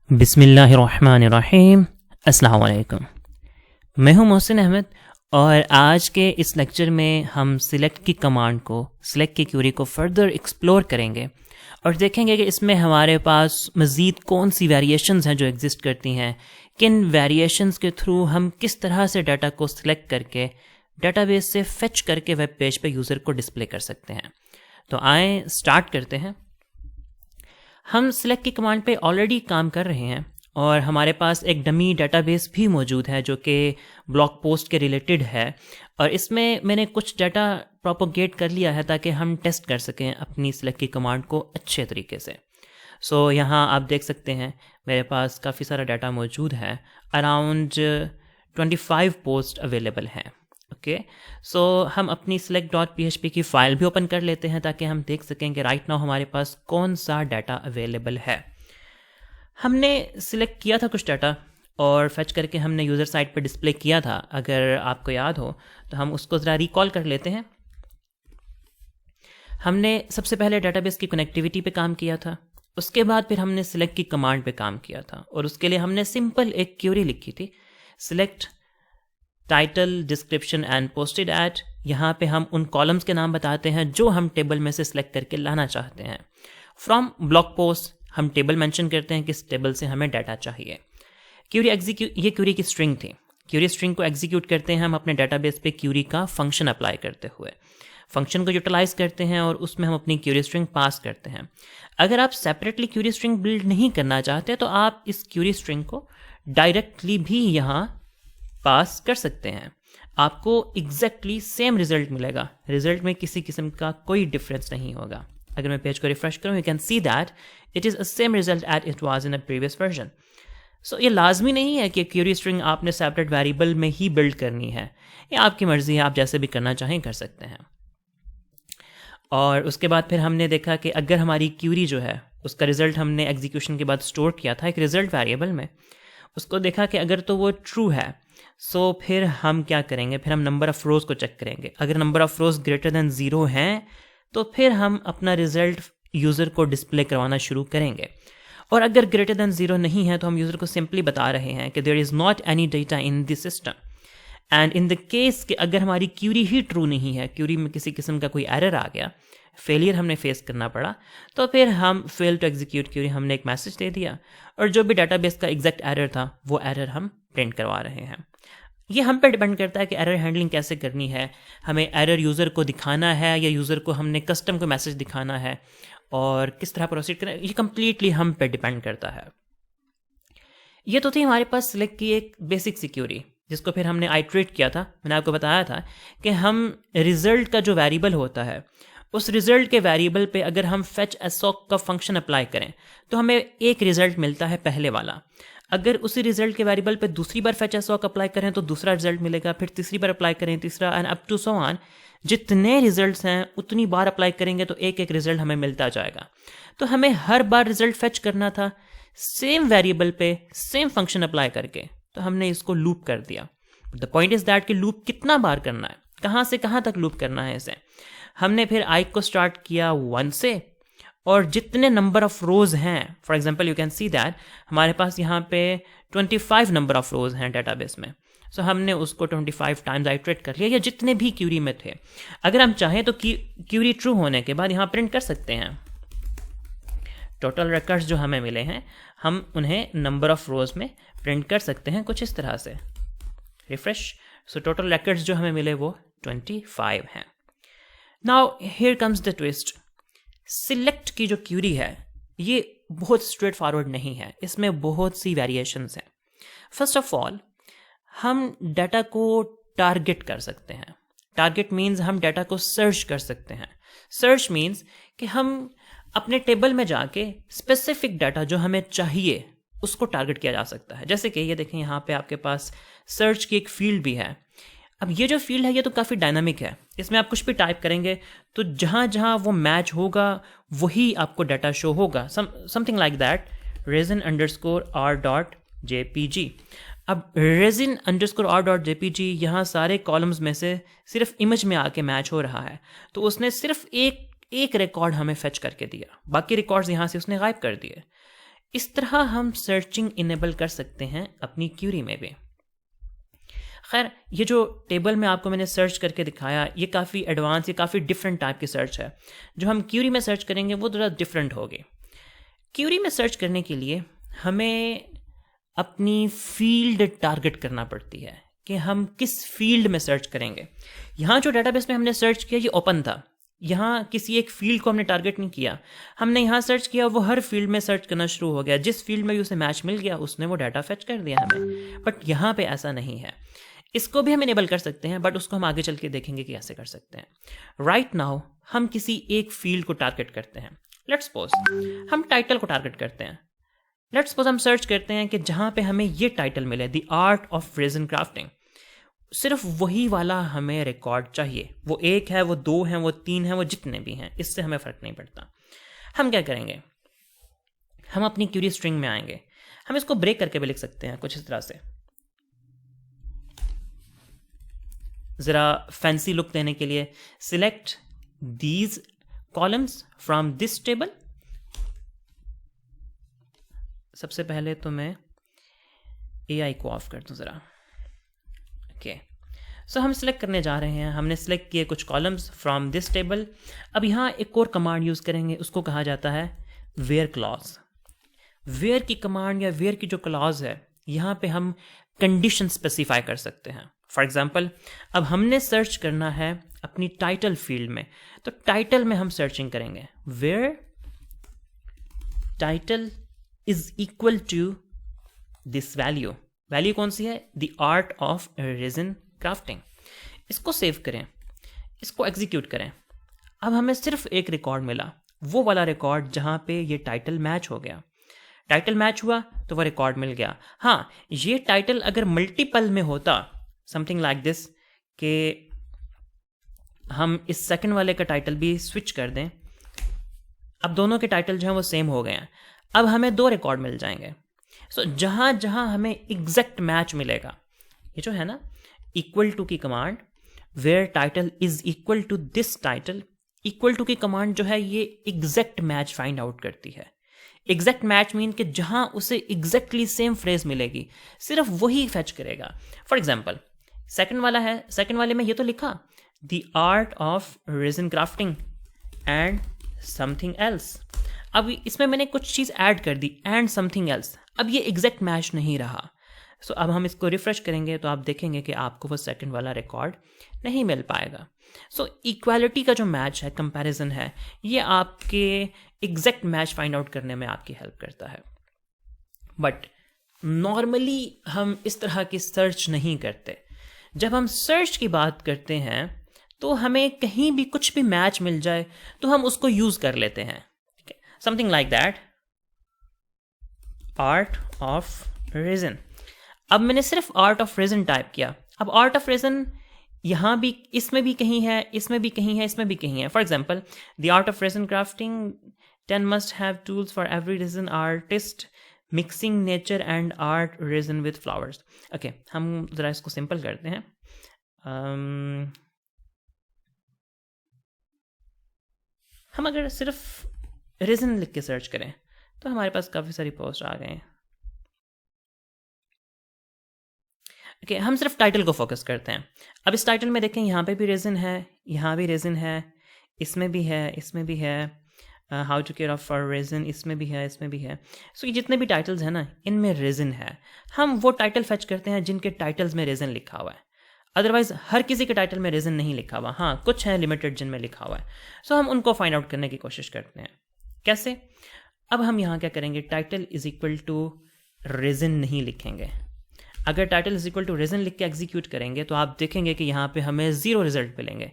बिस्मिल्लाहिर्रहमानिर्रहीम। अस्सलाम वालेकुम। मैं हूं मोहसिन अहमद और आज के इस लेक्चर में हम सिलेक्ट की कमांड को, सिलेक्ट की क्यूरी को फर्दर एक्सप्लोर करेंगे और देखेंगे कि इसमें हमारे पास मज़ीद कौन सी वेरिएशंस हैं जो एग्जिस्ट करती हैं, किन वेरिएशंस के थ्रू हम किस तरह से डाटा को सिलेक्ट करके डाटाबेस से फेच करके वेब पेज पे यूज़र को डिस्प्ले कर सकते हैं। तो आए स्टार्ट करते हैं। हम सिलेक्ट की कमांड पे ऑलरेडी काम कर रहे हैं और हमारे पास एक डमी डाटाबेस भी मौजूद है जो कि ब्लॉग पोस्ट के रिलेटेड है और इसमें मैंने कुछ डाटा प्रोपोगेट कर लिया है ताकि हम टेस्ट कर सकें अपनी सिलेक्ट की कमांड को अच्छे तरीके से। सो यहाँ आप देख सकते हैं मेरे पास काफ़ी सारा डाटा मौजूद है। अराउंड 25 पोस्ट अवेलेबल हैं। ओके, सो हम अपनी select.php की फ़ाइल भी ओपन कर लेते हैं ताकि हम देख सकें कि राइट नाउ हमारे पास कौन सा डाटा अवेलेबल है। हमने सिलेक्ट किया था कुछ डाटा और फेच करके हमने यूज़र साइट पर डिस्प्ले किया था। अगर आपको याद हो तो हम उसको ज़रा रिकॉल कर लेते हैं। हमने सबसे पहले डाटाबेस की कनेक्टिविटी पे काम किया था, उसके बाद फिर हमने सिलेक्ट की कमांड पे काम किया था और उसके लिए हमने सिंपल एक क्यूरी लिखी थी, select title, description and posted eight. यहाँ पे हम उन कॉलम्स के नाम बताते हैं जो हम टेबल में से सिलेक्ट करके लाना चाहते हैं। फ्रॉम ब्लॉग पोस्ट हम टेबल मेंशन करते हैं किस टेबल से हमें डाटा चाहिए। ये क्यूरी की स्ट्रिंग थी। क्यूरी स्ट्रिंग को एग्जीक्यूट करते हैं हम अपने डाटाबेस पे क्यूरी का फंक्शन अप्लाई करते हुए। फंक्शन को यूटिलाइज करते हैं और उसमें हम अपनी क्यूरी स्ट्रिंग पास करते हैं। अगर आप सेपरेटली क्यूरी स्ट्रिंग बिल्ड नहीं करना चाहते तो आप इस क्यूरी स्ट्रिंग को डायरेक्टली भी यहाँ पास कर सकते हैं। आपको एग्जैक्टली सेम रिजल्ट मिलेगा, रिजल्ट में किसी किस्म का कोई डिफरेंस नहीं होगा। अगर मैं पेज को रिफ्रेश करूँ, you can see that it is a same result at it was in a previous version. So ये लाजमी नहीं है कि क्यूरी स्ट्रिंग आपने सेपरेट वेरिएबल में ही बिल्ड करनी है, ये आपकी मर्जी है, आप जैसे भी करना चाहें कर सकते हैं। और उसके बाद फिर हमने देखा कि अगर हमारी क्यूरी जो है उसका रिजल्ट हमने एग्जीक्यूशन के बाद स्टोर किया था एक रिजल्ट वेरिएबल में, उसको देखा कि अगर तो वो ट्रू है सो फिर हम क्या करेंगे, फिर हम नंबर ऑफ़ रोज़ को चेक करेंगे। अगर number of rows greater than 0 हैं तो फिर हम अपना रिजल्ट यूज़र को डिस्प्ले करवाना शुरू करेंगे। और अगर ग्रेटर दैन 0 नहीं है तो हम यूज़र को सिंपली बता रहे हैं कि there is not any data in this system. And in the case कि अगर हमारी क्यूरी ही ट्रू नहीं है, क्यूरी में किसी किस्म का कोई एरर आ गया, फेलियर हमने फेस करना पड़ा, तो फिर हम फेल टू एग्जीक्यूट क्यूरी हमने एक मैसेज दे दिया और जो भी डाटाबेस का एग्जैक्ट एरर था वो एरर हम प्रिंट करवा रहे हैं। ये हम पे डिपेंड करता है कि एरर हैंडलिंग कैसे करनी है, हमें एरर यूज़र को दिखाना है या यूज़र को हमने कस्टम को मैसेज दिखाना है और किस तरह प्रोसीड करना है, ये कम्प्लीटली हम पे डिपेंड करता है। ये तो थी हमारे पास सिलेक्ट की एक बेसिक सिक्योरी जिसको फिर हमने आइट्रेट किया था। मैंने आपको बताया था कि हम रिजल्ट का जो वेरिएबल होता है उस रिजल्ट के वेरिएबल पे अगर हम फेच एसोक का फंक्शन अप्लाई करें तो हमें एक रिजल्ट मिलता है पहले वाला। अगर उसी रिजल्ट के वेरिएबल पे दूसरी बार फेच एसोक अप्लाई करें तो दूसरा रिजल्ट मिलेगा, फिर तीसरी बार अप्लाई करें तीसरा, and up to so on. जितने रिजल्ट्स हैं उतनी बार अप्लाई करेंगे तो एक एक रिजल्ट हमें मिलता जाएगा। तो हमें हर बार रिजल्ट फेच करना था सेम वेरिएबल पे सेम फंक्शन अप्लाई करके, तो हमने इसको लूप कर दिया। द पॉइंट इज दैट कि लूप कितना बार करना है, कहाँ से कहाँ तक लूप करना है इसे। हमने फिर आई को स्टार्ट किया 1 से और जितने नंबर ऑफ रोज़ हैं, for example you can see that हमारे पास यहाँ पे 25 नंबर ऑफ रोज़ हैं डाटाबेस में। सो हमने उसको 25 टाइम्स आइट्रेट कर लिया, या जितने भी क्यूरी में थे। अगर हम चाहें तो क्यूरी ट्रू होने के बाद यहाँ प्रिंट कर सकते हैं टोटल रिकॉर्ड्स जो हमें मिले हैं, हम उन्हें नंबर ऑफ रोज़ में प्रिंट कर सकते हैं कुछ इस तरह से। रिफ्रेश। सो टोटल रिकॉर्ड्स जो हमें मिले वो 25 हैं। Now here comes the twist. Select की जो क्यूरी है ये बहुत स्ट्रेट फॉरवर्ड नहीं है, इसमें बहुत सी वेरिएशंस हैं। फर्स्ट ऑफ ऑल हम डाटा को टारगेट कर सकते हैं। टारगेट मीन्स हम डाटा को सर्च कर सकते हैं। सर्च मीन्स कि हम अपने टेबल में जाके स्पेसिफिक डाटा जो हमें चाहिए उसको टारगेट किया जा सकता है। जैसे कि ये देखें यहाँ पे आपके पास सर्च की एक फील्ड भी है। अब ये जो फील्ड है ये तो काफ़ी डायनामिक है, इसमें आप कुछ भी टाइप करेंगे तो जहाँ जहाँ वो मैच होगा वही आपको डाटा शो होगा। Something like that resin_r.jpg। अब resin_r.jpg यहाँ सारे कॉलम्स में से सिर्फ इमेज में आके मैच हो रहा है, तो उसने सिर्फ एक रिकॉर्ड हमें फेच करके दिया, बाकी रिकॉर्ड्स यहाँ से उसने गायब कर दिए। इस तरह हम सर्चिंग इनेबल कर सकते हैं अपनी क्यूरी में भी। खैर, ये जो टेबल में आपको मैंने सर्च करके दिखाया, ये काफ़ी एडवांस, ये काफ़ी डिफरेंट टाइप की सर्च है। जो हम क्यूरी में सर्च करेंगे वो थोड़ा डिफरेंट होगी। क्यूरी में सर्च करने के लिए हमें अपनी फील्ड टारगेट करना पड़ती है कि हम किस फील्ड में सर्च करेंगे। यहाँ जो डेटाबेस में हमने सर्च किया ये ओपन था, यहाँ किसी एक फील्ड को हमने टारगेट नहीं किया। हमने यहाँ सर्च किया, वो हर फील्ड में सर्च करना शुरू हो गया, जिस फील्ड में भी उसे मैच मिल गया उसने वो डाटा फेच कर दिया हमें। बट यहाँ पे ऐसा नहीं है। इसको भी हम इनेबल कर सकते हैं, बट उसको हम आगे चल के देखेंगे कि कैसे कर सकते हैं। राइट नाउ हम किसी एक फील्ड को टारगेट करते हैं। लेट्स सपोज हम टाइटल को टारगेट करते हैं। लेट्स सपोज हम सर्च करते हैं कि जहाँ पे हमें ये टाइटल मिले, the art of resin crafting, सिर्फ वही वाला हमें रिकॉर्ड चाहिए। वो 1 है, वो 2 है, वो 3 है, वो जितने भी हैं, इससे हमें फ़र्क नहीं पड़ता। हम क्या करेंगे, हम अपनी क्यूरी स्ट्रिंग में आएंगे। हम इसको ब्रेक करके भी लिख सकते हैं कुछ इस तरह से, ज़रा फैंसी लुक देने के लिए। Select these columns from this table. सबसे पहले तो मैं AI को ऑफ कर दूं ज़रा। ओके, सो हम सिलेक्ट करने जा रहे हैं। हमने सिलेक्ट किए कुछ कॉलम्स फ्रॉम दिस टेबल। अब यहाँ एक और कमांड यूज़ करेंगे, उसको कहा जाता है वेयर क्लॉज। वेयर की कमांड या वेयर की जो क्लॉज है, यहाँ पे हम कंडीशन स्पेसिफाई कर सकते हैं। फॉर एग्जाम्पल, अब हमने सर्च करना है अपनी टाइटल फील्ड में, तो टाइटल में हम सर्चिंग करेंगे where title is equal to this value. Value कौन सी है, the art of resin crafting. इसको सेव करें, इसको एग्जीक्यूट करें। अब हमें सिर्फ एक रिकॉर्ड मिला, वो वाला रिकॉर्ड जहां पे ये टाइटल मैच हो गया। टाइटल मैच हुआ तो वो रिकॉर्ड मिल गया। हाँ, ये टाइटल अगर मल्टीपल में होता, समथिंग लाइक दिस, कि हम इस सेकंड वाले का टाइटल भी स्विच कर दें, अब दोनों के टाइटल जो हैं वो सेम हो गए हैं। अब हमें 2 रिकॉर्ड मिल जाएंगे। सो जहां जहां हमें एग्जैक्ट मैच मिलेगा, ये जो है ना इक्वल टू की command, where title is equal to this title, equal to की कमांड जो है ये एग्जैक्ट मैच फाइंड आउट करती है। एग्जैक्ट मैच मीन कि जहां उसे एग्जैक्टली सेम फ्रेज मिलेगी सिर्फ वही फेच करेगा। फॉर एग्जाम्पल, सेकंड वाला है, सेकंड वाले में ये तो लिखा the art of resin crafting and something else. अब इसमें मैंने कुछ चीज़ ऐड कर दी, एंड समथिंग एल्स। अब ये एग्जैक्ट मैच नहीं रहा। सो अब हम इसको रिफ्रेश करेंगे तो आप देखेंगे कि आपको वो सेकंड वाला रिकॉर्ड नहीं मिल पाएगा। सो इक्वालिटी का जो मैच है, कंपैरिजन है, ये आपके एग्जैक्ट मैच फाइंड आउट करने में आपकी हेल्प करता है। बट नॉर्मली हम इस तरह की सर्च नहीं करते। जब हम सर्च की बात करते हैं तो हमें कहीं भी कुछ भी मैच मिल जाए तो हम उसको यूज कर लेते हैं। Something like that, art of resin. अब मैंने सिर्फ आर्ट ऑफ रेजिन टाइप किया। अब आर्ट ऑफ रेजिन यहाँ भी, इसमें भी कहीं है, इसमें भी कहीं है, इसमें भी कहीं है। For example, the art of resin crafting 10 must have tools for every resin artist mixing nature and art resin with flowers. Okay, हम ज़रा इसको सिंपल करते हैं। हम अगर सिर्फ रेजिन लिख के सर्च करें तो हमारे पास काफ़ी सारी पोस्ट आ गए हैं। ओके, हम सिर्फ टाइटल को फोकस करते हैं। अब इस टाइटल में देखें, यहाँ पे भी रेजिन है, यहाँ भी रेजिन है, इसमें भी है, इसमें भी है, how to care of for resin, इसमें भी है, इसमें भी है। सो ये जितने भी टाइटल्स हैं ना, इनमें रेजिन है। हम वो टाइटल फेच करते हैं जिनके टाइटल्स में रेजिन लिखा हुआ है। अदरवाइज हर किसी के टाइटल में रेजिन नहीं लिखा हुआ। हाँ, कुछ हैं लिमिटेड जिनमें लिखा हुआ है। सो हम उनको फाइंड आउट करने की कोशिश करते हैं। कैसे? अब हम यहाँ क्या करेंगे, title is equal to resin नहीं लिखेंगे। अगर title is equal to resin लिख के एग्जीक्यूट करेंगे तो आप देखेंगे कि यहाँ पे हमें 0 रिजल्ट मिलेंगे,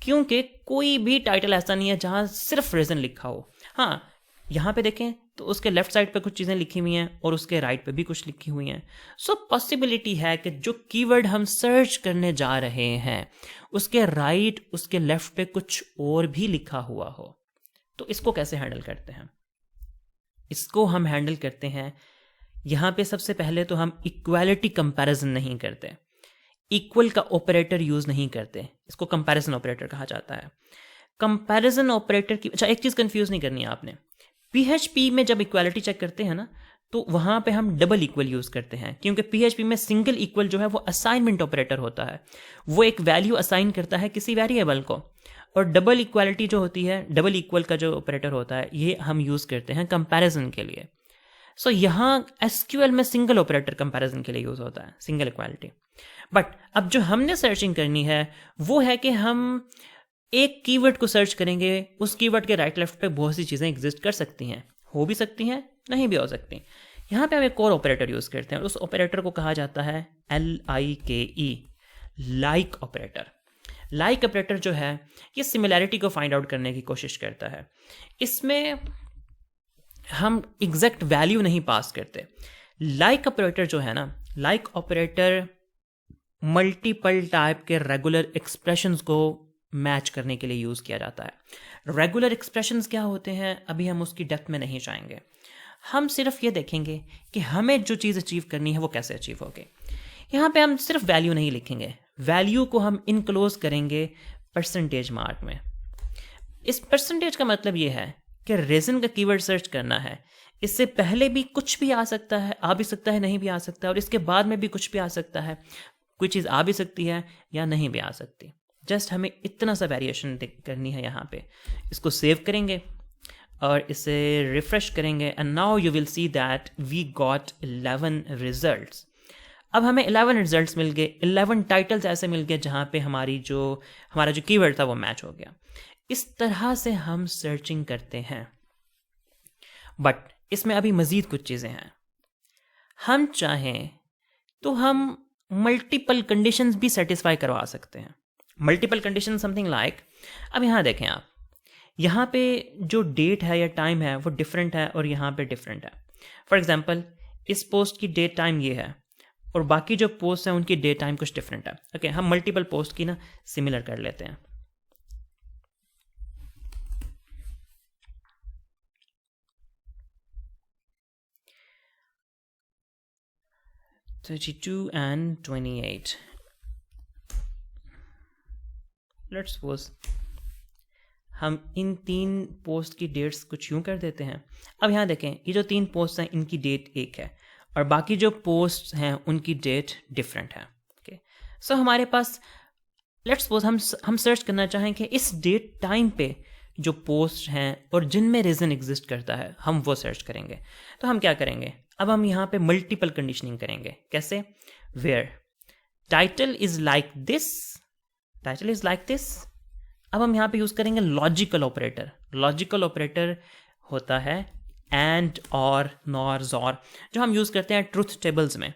क्योंकि कोई भी टाइटल ऐसा नहीं है जहाँ सिर्फ रेजिन लिखा हो। हाँ, यहाँ पे देखें तो उसके लेफ्ट साइड पे कुछ चीज़ें लिखी हुई हैं और उसके राइट पे भी कुछ लिखी हुई हैं। सो पॉसिबिलिटी है कि जो कीवर्ड हम सर्च करने जा रहे हैं उसके राइट, उसके लेफ्ट पे कुछ और भी लिखा हुआ हो। तो इसको कैसे हैंडल करते हैं? इसको हम हैंडल करते हैं, यहाँ पे सबसे पहले तो हम इक्वालिटी कंपैरिजन नहीं करते, इक्वल का ऑपरेटर यूज नहीं करते। इसको कंपैरिजन ऑपरेटर कहा जाता है। कंपैरिजन ऑपरेटर की, अच्छा एक चीज़ कंफ्यूज नहीं करनी है आपने, PHP में जब इक्वालिटी चेक करते हैं ना, तो वहां पे हम डबल इक्वल यूज करते हैं, क्योंकि PHP में सिंगल इक्वल जो है वो असाइनमेंट ऑपरेटर होता है, वो एक वैल्यू असाइन करता है किसी वेरिएबल को। और डबल इक्वालिटी जो होती है, डबल इक्वल का जो ऑपरेटर होता है, ये हम यूज करते हैं कंपैरिजन के लिए। सो यहाँ SQL में सिंगल ऑपरेटर कंपैरिजन के लिए यूज होता है, सिंगल इक्वालिटी। बट अब जो हमने सर्चिंग करनी है वो है कि हम एक कीवर्ड को सर्च करेंगे, उस कीवर्ड के राइट लेफ्ट पे बहुत सी चीज़ें एग्जिस्ट कर सकती हैं, हो भी सकती हैं, नहीं भी हो सकती। यहाँ पे हम एक और ऑपरेटर यूज़ करते हैं, उस ऑपरेटर को कहा जाता है LIKE, like operator. Like operator जो है ये सिमिलैरिटी को फाइंड आउट करने की कोशिश करता है। इसमें हम एग्जैक्ट वैल्यू नहीं पास करते। लाइक ऑपरेटर जो है ना, लाइक ऑपरेटर मल्टीपल टाइप के रेगुलर एक्सप्रेशंस को मैच करने के लिए यूज़ किया जाता है। रेगुलर एक्सप्रेशंस क्या होते हैं, अभी हम उसकी डेप्थ में नहीं जाएंगे। हम सिर्फ ये देखेंगे कि हमें जो चीज़ अचीव करनी है वो कैसे अचीव होगी। यहाँ पे हम सिर्फ वैल्यू नहीं लिखेंगे, वैल्यू को हम इनक्लोज करेंगे परसेंटेज मार्क में। इस परसेंटेज का मतलब ये है कि रीजन का कीवर्ड सर्च करना है, इससे पहले भी कुछ भी आ सकता है, आ भी सकता है, नहीं भी आ सकता है, और इसके बाद में भी कुछ भी आ सकता है। कोई चीज़ आ भी सकती है या नहीं भी आ सकती। जस्ट हमें इतना सा वेरिएशन करनी है यहाँ पे। इसको सेव करेंगे और इसे रिफ्रेश करेंगे and now you will see that we got 11 results. अब हमें 11 रिजल्ट्स मिल गए, 11 टाइटल्स ऐसे मिल गए जहाँ पे हमारा जो कीवर्ड था वो मैच हो गया। इस तरह से हम सर्चिंग करते हैं। बट इसमें अभी मज़ीद कुछ चीज़ें हैं। हम चाहें तो हम मल्टीपल कंडीशंस भी सेटिस्फाई करवा सकते हैं। मल्टीपल कंडीशन समथिंग लाइक, अब यहाँ देखें आप, यहाँ पे जो डेट है या टाइम है वो डिफरेंट है और यहाँ पे डिफरेंट है। फॉर एग्जांपल इस पोस्ट की डेट टाइम ये है और बाकी जो पोस्ट हैं उनकी डेट टाइम कुछ डिफरेंट है। ओके, हम मल्टीपल पोस्ट की ना सिमिलर कर लेते हैं। तो 32 and 28, लेट्स सपोज हम इन 3 पोस्ट की डेट्स कुछ यूं कर देते हैं। अब यहाँ देखें, ये जो 3 पोस्ट हैं इनकी डेट एक है और बाकी जो पोस्ट हैं उनकी डेट डिफरेंट है। ओके, सो हमारे पास लेट्स सपोज हम सर्च करना चाहें कि इस डेट टाइम पे जो पोस्ट हैं और जिनमें रीजन एग्जिस्ट करता है हम वो सर्च करेंगे। तो हम क्या करेंगे, अब हम यहाँ पे मल्टीपल कंडीशनिंग करेंगे। कैसे? Where title is like this, title is like this. अब हम यहाँ पे यूज करेंगे लॉजिकल ऑपरेटर। लॉजिकल ऑपरेटर होता है एंड, और, नॉर, जॉर, जो हम यूज करते हैं ट्रुथ टेबल्स में।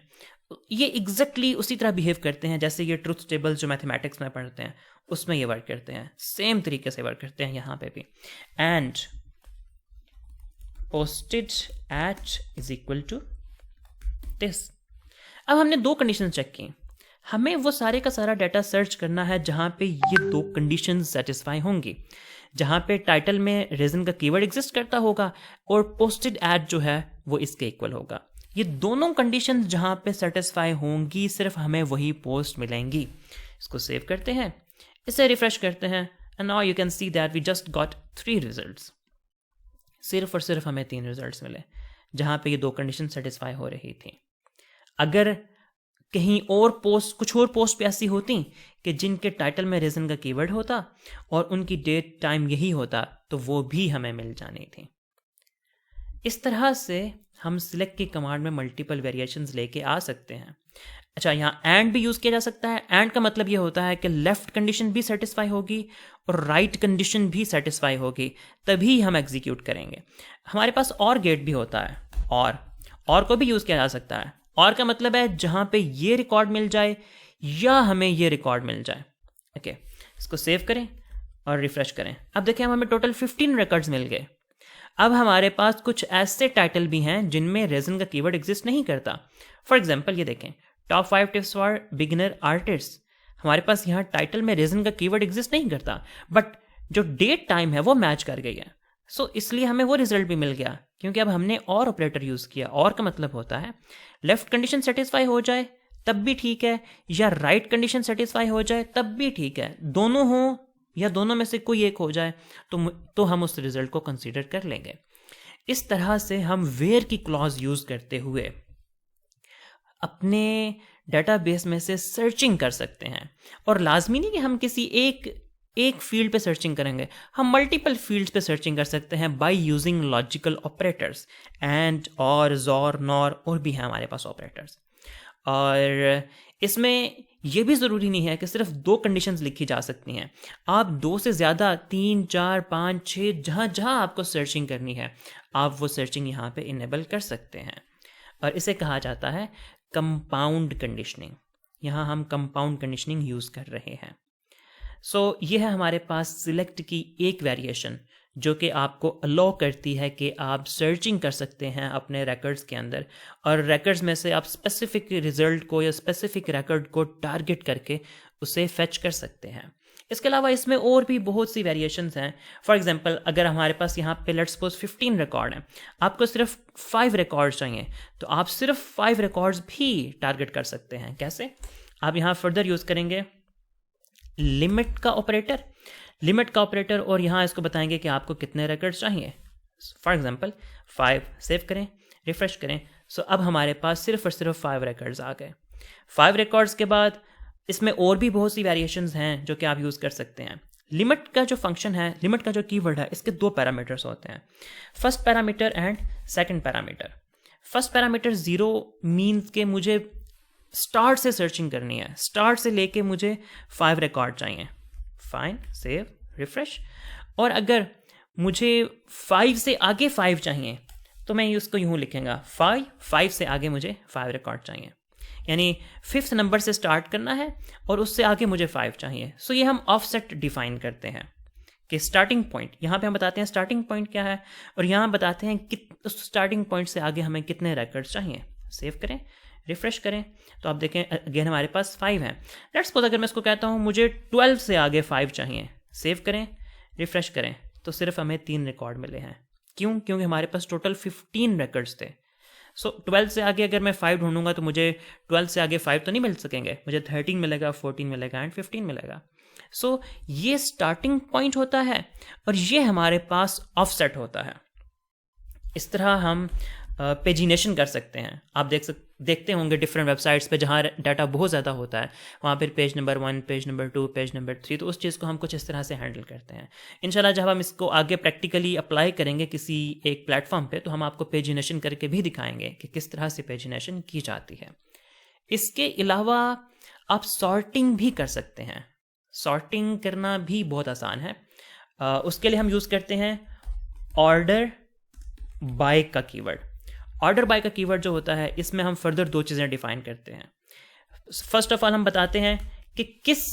ये एग्जैक्टली उसी तरह बिहेव करते हैं जैसे ये ट्रुथ टेबल्स जो मैथमेटिक्स में पढ़ते हैं उसमें ये वर्क करते हैं। सेम तरीके से वर्क करते हैं यहाँ पे भी। And posted at is equal to this. अब हमने 2 कंडीशन चेक की, हमें वो सारे का सारा डाटा सर्च करना है जहां पे ये 2 कंडीशन सेटिस्फाई होंगी, जहां पे टाइटल में रीजन का कीवर्ड एग्जिस्ट करता होगा और पोस्टेड एट जो है वो इसके इक्वल होगा। ये दोनों कंडीशन जहां पे सेटिस्फाई होंगी सिर्फ हमें वही पोस्ट मिलेंगी। इसको सेव करते हैं, इसे रिफ्रेश करते हैं and now you can see that we just got 3 results. सिर्फ और सिर्फ हमें 3 रिजल्ट्स मिले जहां पे ये 2 कंडीशन सेटिस्फाई हो रही थी। अगर कहीं और पोस्ट, कुछ और पोस्ट भी ऐसी होती कि जिनके टाइटल में रीजन का कीवर्ड होता और उनकी डेट टाइम यही होता तो वो भी हमें मिल जानी थी। इस तरह से हम सिलेक्ट की कमांड में मल्टीपल वेरिएशंस लेके आ सकते हैं। अच्छा, यहाँ एंड भी यूज किया जा सकता है। एंड का मतलब ये होता है कि लेफ्ट कंडीशन भी सेटिस्फाई होगी और राइट कंडीशन भी सेटिस्फाई होगी, तभी हम एग्जीक्यूट करेंगे। हमारे पास और गेट भी होता है, और को भी यूज किया जा सकता है। और का मतलब है जहां पे ये रिकॉर्ड मिल जाए या हमें ये रिकॉर्ड मिल जाए। ओके, इसको सेव करें और रिफ्रेश करें। अब देखें, हमें टोटल 15 रिकॉर्ड्स मिल गए। अब हमारे पास कुछ ऐसे टाइटल भी हैं जिनमें रीजन का कीवर्ड एग्जिस्ट नहीं करता। फॉर एग्जाम्पल ये देखें, top 5 tips for beginner artist. हमारे पास यहाँ टाइटल में रीजन का कीवर्ड एग्जिस्ट नहीं करता, बट जो डेट टाइम है वो मैच कर गई है। सो इसलिए हमें वो रिजल्ट भी मिल गया क्योंकि अब हमने और ऑपरेटर यूज किया। और का मतलब होता है लेफ्ट कंडीशन सेटिस्फाई हो जाए तब भी ठीक है, या राइट कंडीशन सेटिस्फाई हो जाए तब भी ठीक है। दोनों हो या दोनों में से कोई एक हो जाए तो हम उस रिजल्ट को कंसीडर कर लेंगे। इस तरह से हम वेयर की क्लॉज यूज़ करते हुए अपने डेटाबेस में से सर्चिंग कर सकते हैं। और लाजमी नहीं कि हम किसी एक फील्ड पे सर्चिंग करेंगे, हम मल्टीपल फील्ड्स पे सर्चिंग कर सकते हैं by using logical operators, and, और, ज़ोर, नॉर, और भी हैं हमारे पास ऑपरेटर्स। और इसमें यह भी ज़रूरी नहीं है कि सिर्फ 2 कंडीशंस लिखी जा सकती हैं। आप 2 से ज़्यादा, 3, 4, 5, 6, जहाँ जहाँ आपको सर्चिंग करनी है आप वो सर्चिंग यहाँ पे इनेबल कर सकते हैं। और इसे कहा जाता है कंपाउंड कंडीशनिंग। यहाँ हम कंपाउंड कंडीशनिंग यूज़ कर रहे हैं। सो ये है हमारे पास सिलेक्ट की एक वेरिएशन जो कि आपको अलाउ करती है कि आप सर्चिंग कर सकते हैं अपने रिकॉर्ड्स के अंदर, और रिकॉर्ड्स में से आप स्पेसिफिक रिजल्ट को या स्पेसिफिक रिकॉर्ड को टारगेट करके उसे फेच कर सकते हैं। इसके अलावा इसमें और भी बहुत सी वेरिएशंस हैं। फॉर एग्जांपल, अगर हमारे पास यहाँ पे लेट्स सपोज 15 रिकॉर्ड हैं, आपको सिर्फ 5 रिकॉर्ड्स चाहिए, तो आप सिर्फ 5 रिकॉर्ड्स भी टारगेट कर सकते हैं। कैसे? आप यहाँ फर्दर यूज़ करेंगे लिमिट का ऑपरेटर, और यहाँ इसको बताएंगे कि आपको कितने रिकॉर्ड्स चाहिए। फॉर एग्जांपल 5, सेव करें, रिफ्रेश करें। सो अब हमारे पास सिर्फ और सिर्फ 5 रिकॉर्ड्स आ गए। 5 रिकॉर्ड्स के बाद इसमें और भी बहुत सी वेरिएशंस हैं जो कि आप यूज़ कर सकते हैं। लिमिट का जो फंक्शन है, लिमिट का जो कीवर्ड है, इसके 2 पैरामीटर्स होते हैं, first parameter and second parameter. First parameter 0 means के मुझे स्टार्ट से सर्चिंग करनी है, स्टार्ट से लेके मुझे 5 रिकॉर्ड चाहिए। Fine, save, refresh. और अगर मुझे 5 से आगे 5 चाहिए तो मैं उसको यूँ लिखेंगा 5 से आगे मुझे 5 रिकॉर्ड चाहिए, यानी 5th नंबर से स्टार्ट करना है और उससे आगे मुझे 5 चाहिए। सो ये हम ऑफसेट डिफाइन करते हैं कि स्टार्टिंग पॉइंट, यहाँ पे हम बताते हैं स्टार्टिंग पॉइंट क्या है, और यहाँ बताते हैं कि उस स्टार्टिंग पॉइंट से आगे हमें कितने रिकॉर्ड्स चाहिए। सेव करें, रिफ्रेश करें, तो आप देखें अगेन हमारे पास 5 हैं। लेट्स सपोज अगर मैं इसको कहता हूँ मुझे 12 से आगे 5 चाहिए, सेव करें, रिफ्रेश करें, तो सिर्फ हमें 3 रिकॉर्ड मिले हैं। क्यों? क्योंकि हमारे पास टोटल 15 रिकॉर्ड्स थे। सो 12 से आगे अगर मैं 5 ढूंढूंगा तो मुझे 12 से आगे 5 तो नहीं मिल सकेंगे, मुझे 13 मिलेगा, 14 मिलेगा एंड 15 मिलेगा। सो ये स्टार्टिंग पॉइंट होता है और ये हमारे पास ऑफसेट होता है। इस तरह हम पेजिनेशन कर सकते हैं। आप देखते होंगे डिफरेंट वेबसाइट्स पे जहाँ डाटा बहुत ज़्यादा होता है, वहाँ पर page number 1, page number 2, page number 3, तो उस चीज़ को हम कुछ इस तरह से हैंडल करते हैं। इंशाल्लाह जब हम इसको आगे प्रैक्टिकली अप्लाई करेंगे किसी एक प्लेटफॉर्म पे, तो हम आपको पेजिनेशन करके भी दिखाएंगे कि किस तरह से पेजिनेशन की जाती है। इसके अलावा आप सॉर्टिंग भी कर सकते हैं। सॉर्टिंग करना भी बहुत आसान है। उसके लिए हम यूज़ करते हैं ऑर्डर बाय का कीवर्ड। ऑर्डर बाय का कीवर्ड जो होता है, इसमें हम फर्दर 2 चीज़ें डिफाइन करते हैं। फर्स्ट ऑफ ऑल हम बताते हैं कि किस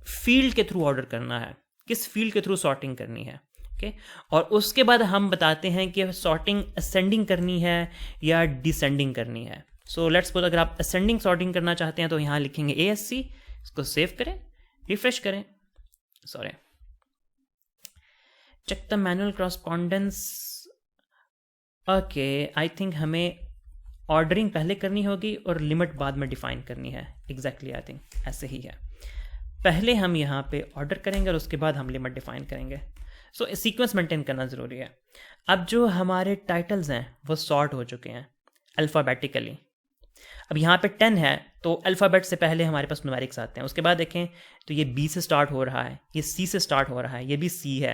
फील्ड के थ्रू ऑर्डर करना है, किस फील्ड के थ्रू सॉर्टिंग करनी है, ओके। और उसके बाद हम बताते हैं कि सॉर्टिंग असेंडिंग करनी है या डिसेंडिंग करनी है। सो लेट्स सपोज अगर आप असेंडिंग सॉर्टिंग करना चाहते हैं तो यहाँ लिखेंगे ASC, इसको सेव करें, रिफ्रेश करें, sorry, check the manual correspondence. Okay, I think हमें ऑर्डरिंग पहले करनी होगी और लिमिट बाद में डिफाइन करनी है। एग्जैक्टली आई थिंक ऐसे ही है। पहले हम यहाँ पे ऑर्डर करेंगे और उसके बाद हम लिमिट डिफाइन करेंगे। सो सीक्वेंस मेंटेन करना ज़रूरी है। अब जो हमारे टाइटल्स हैं वो सॉर्ट हो चुके हैं अल्फ़ाबेटिकली। अब यहाँ पे 10 है तो अल्फ़ाबेट से पहले हमारे पास न्यूमेरिक्स आते हैं। उसके बाद देखें तो ये B से स्टार्ट हो रहा है, ये C से स्टार्ट हो रहा है, ये भी C है,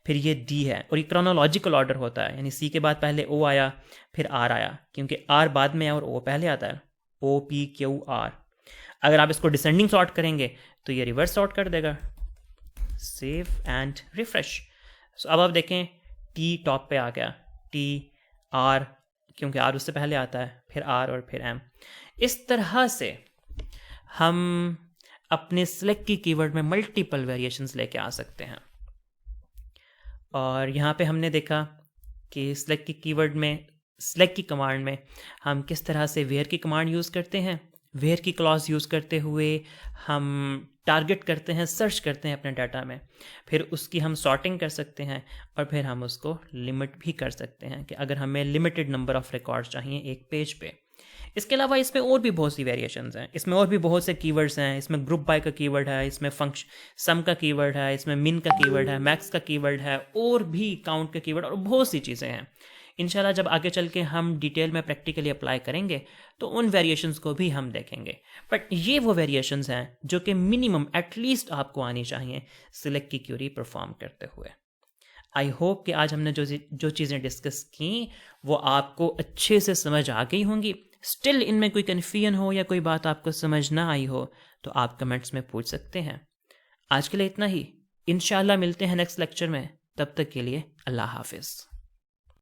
फिर ये D है, और ये क्रोनोलॉजिकल ऑर्डर होता है, यानी C के बाद पहले O आया फिर R आया, क्योंकि R बाद में है और O पहले आता है, O P Q R। अगर आप इसको डिसेंडिंग सॉर्ट करेंगे तो ये रिवर्स सॉर्ट कर देगा। Save and refresh. सो अब आप देखें T टॉप पे आ गया, T R, क्योंकि R उससे पहले आता है, फिर R और फिर M। इस तरह से हम अपने सिलेक्ट की कीवर्ड में मल्टीपल वेरिएशंस लेके आ सकते हैं। और यहाँ पे हमने देखा कि सिलेक्ट की कीवर्ड में, सिलेक्ट की कमांड में हम किस तरह से वेयर की कमांड यूज़ करते हैं। वेयर की क्लॉज यूज़ करते हुए हम टारगेट करते हैं, सर्च करते हैं अपने डाटा में, फिर उसकी हम सॉर्टिंग कर सकते हैं और फिर हम उसको लिमिट भी कर सकते हैं कि अगर हमें लिमिटेड नंबर ऑफ रिकॉर्ड्स चाहिए एक पेज पे। इसके अलावा इसमें और भी बहुत सी वेरिएशंस हैं, इसमें और भी बहुत से कीवर्ड्स हैं। इसमें ग्रुप बाय का कीवर्ड है, इसमें फंक्शन सम का कीवर्ड है, इसमें मिन का कीवर्ड है, मैक्स का कीवर्ड है, और भी काउंट का कीवर्ड, और बहुत सी चीज़ें हैं। इंशाल्लाह जब आगे चल के हम डिटेल में प्रैक्टिकली अप्लाई करेंगे तो उन वेरिएशंस को भी हम देखेंगे। बट ये वो वेरिएशंस हैं जो कि मिनिमम एटलीस्ट आपको आनी चाहिए सिलेक्ट की क्यूरी परफॉर्म करते हुए। आई होप कि आज हमने जो चीज़ें डिस्कस की वो आपको अच्छे से समझ आ गई होंगी। स्टिल इनमें कोई कन्फ्यूजन हो या कोई बात आपको समझ ना आई हो तो आप कमेंट्स में पूछ सकते हैं। आज के लिए इतना ही, इंशाल्लाह मिलते हैं नेक्स्ट लेक्चर में। तब तक के लिए अल्लाह हाफिज़।